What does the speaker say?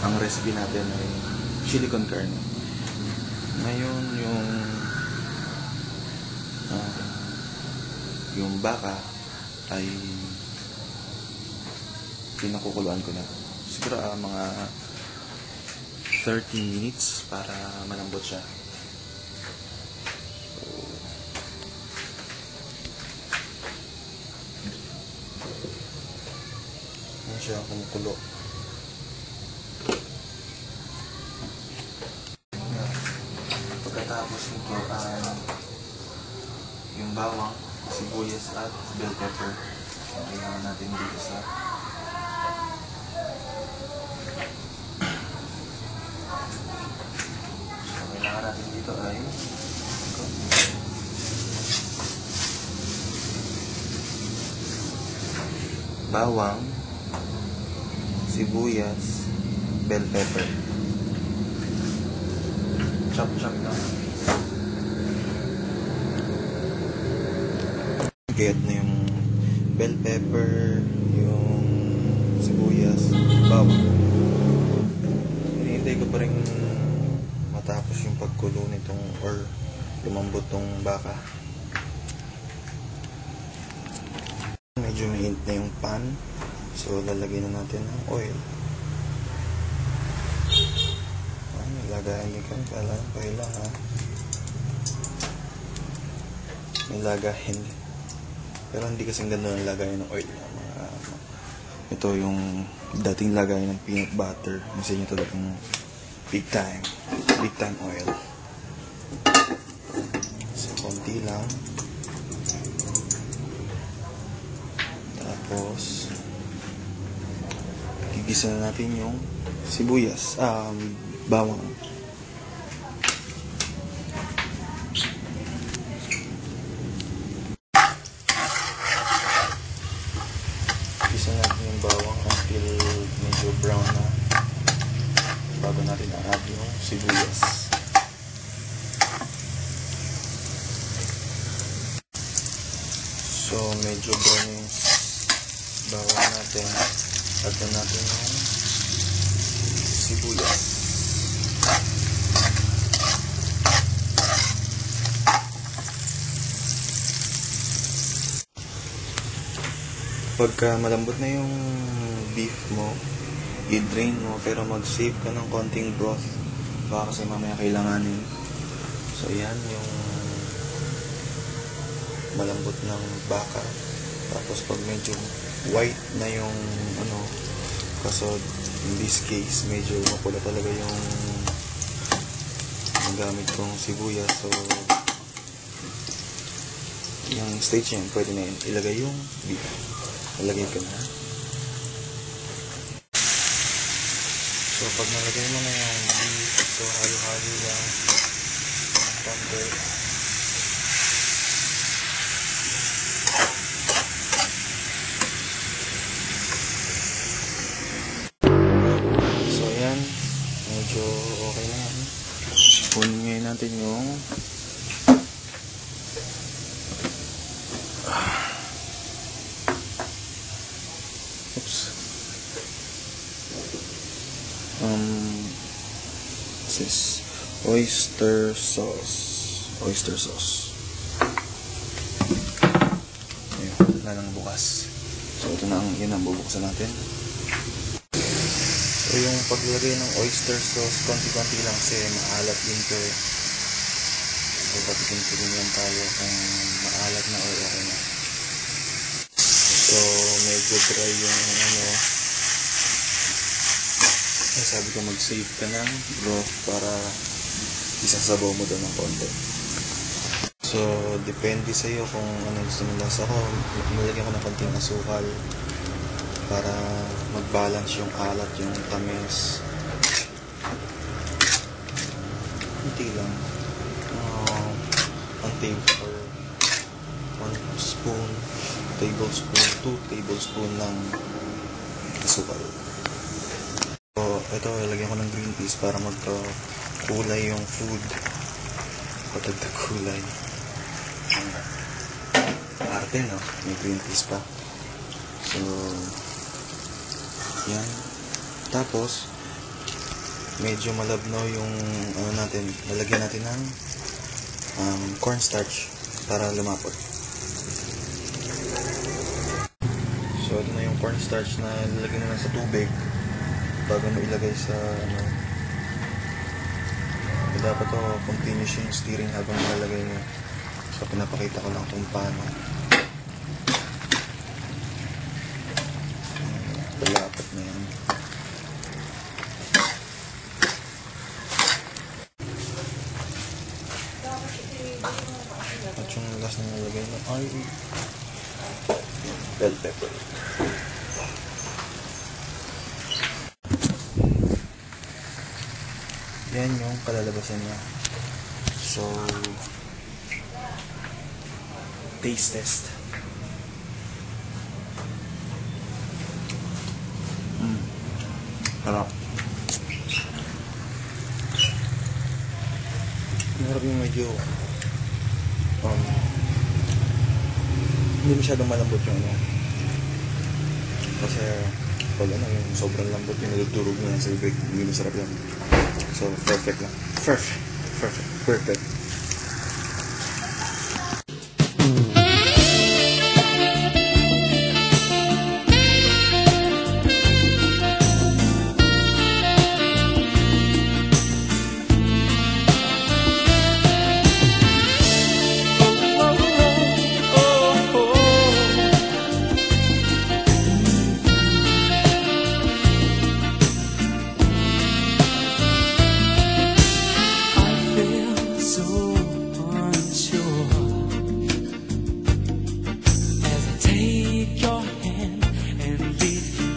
Ang recipe natin ay chili con carne. Ngayon yung baka ay pinakukuluan ko na. Siguro mga 30 minutes para malambot siya. Ayan siya kumukulo. Pagkatapos nito yung bawang, sibuyas at bell pepper. Kailangan natin dito sa ay bawang, sibuyas, bell pepper. Chop na. Gayat na yung bell pepper, yung sibuyas, bawang. Hinihintay ko pa rin matapos yung pagkulo nitong or lumambot tong baka. Medyo mahint na yung pan, so lalagyan na natin ng oil. Lagayan ka kailang ha. May lagayan, pero hindi kasing ganda ng lagayan ng oil. Ito yung dating lagayan ng peanut butter. Kasi nyo talagang big time oil. So konti lang. Tapos gigisa na natin yung sibuyas, bawang. Gisa natin yung bawang until medyo brown na bago natin i-add yung sibuyas. So medyo brown yung bawang natin, add na natin yung sibuyas. Pagka malambot na yung beef mo, i-drain mo, pero mag-save ka ng konting broth baka kasi mamaya kailanganin. So yan yung malambot ng baka. Tapos pag medyo white na yung kaso in this case medyo mapula talaga yung gamit kong sibuyas, so yung stage yan, pwede na yun ilagay yung beef. Ilagay ko na. So pag nalagay mo na yung beef, so halo-halo lang ang konti. So ayan, medyo okay na yan. Punin ngayon natin yung this is oyster sauce. Ayun, na lang bukas. So ito na yun ang bubuksan natin. So yung paglagay ng oyster sauce, konti-konti lang kasi maalat din to eh. So patikin yan tayo kung maalat na o okay na. So medyo dry yung sabi ko mag-save ka ng broth para isasabaw mo doon ng konti. So depende sa iyo kung ano gusto mo lasa ko. Nilagyan ko ng konting asukal para mag-balance yung alat, yung tamis. Hindi lang 2 tablespoon ng asukal. So, ito, ilagyan ko ng green peas para magka-kulay yung food. Patagdag kulay. Arte, no? May green peas pa. So, yan. Tapos, medyo malabnaw yung ano natin, lalagyan natin ng cornstarch para lumapot. So ito na yung cornstarch na lalagyan na lang sa tubig bago mo ilagay sa ano. Dapat to continuous yung stirring habang nilalagay mo. So pinapakita ko lang kung paano. Palapot na yan. At yung last na nilagay na ay bell pepper. Yan yung kalalabasan niya. So taste test. Harap. Harap yung medyo hindi masyadong malambot yung ano. Kasi pag ano yung sobrang lambot yung nadudurog na sa bibig, hindi masarap yan. So perfect lang. Perfect.